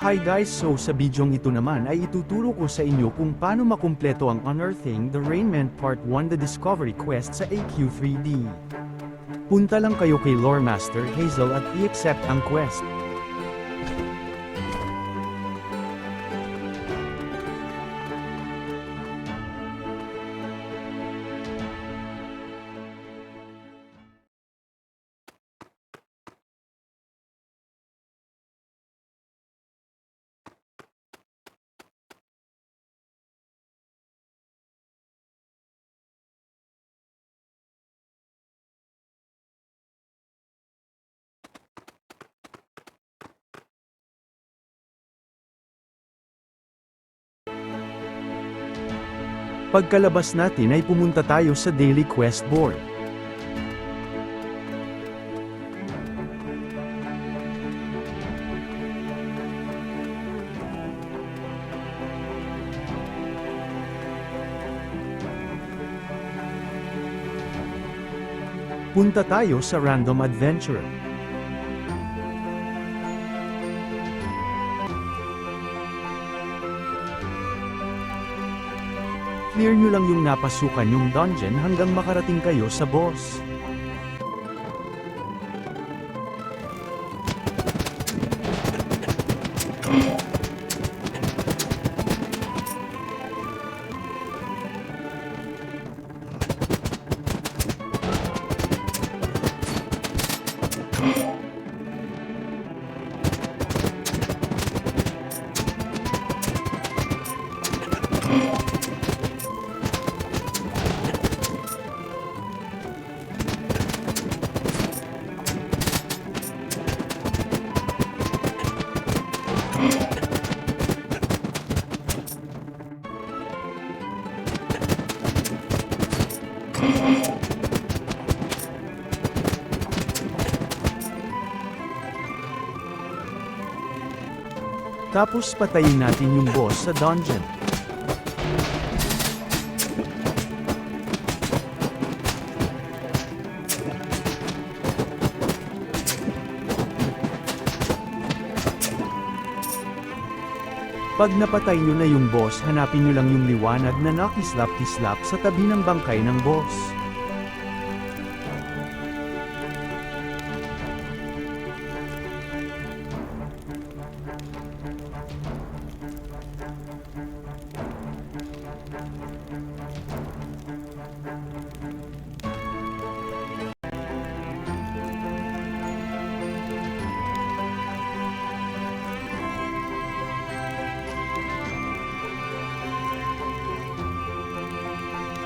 Hi guys, so sa bidyong ito naman ay ituturo ko sa inyo kung paano makumpleto ang Unearthing the Rainment Part 1 The Discovery Quest sa AQ3D. Punta lang kayo kay Lore Master Hazel at i-accept ang quest. Pagkalabas natin ay pumunta tayo sa Daily Quest Board. Punta tayo sa Random Adventure. Clear nyo lang yung napasukan yung dungeon hanggang makarating kayo sa boss. Tapos patayin natin yung boss sa dungeon. Pag napatay nyo na yung boss, hanapin nyo lang yung liwanag na nakislap-kislap sa tabi ng bangkay ng boss.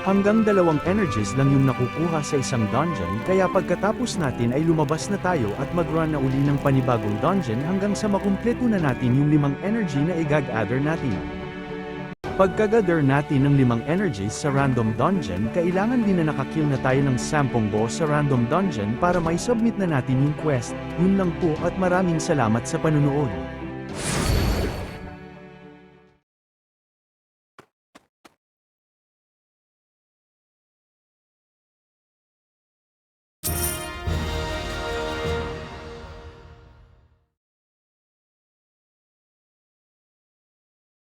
Hanggang 2 energies lang yung nakukuha sa isang dungeon, kaya pagkatapos natin ay lumabas na tayo at mag-run na uli ng panibagong dungeon hanggang sa makumpleto na natin yung 5 energy na i-gather natin. Pagka-gather natin ng 5 energies sa random dungeon, kailangan din na nakakill na tayo ng 10 boss sa random dungeon para may submit na natin yung quest. Yun lang po at maraming salamat sa panunood.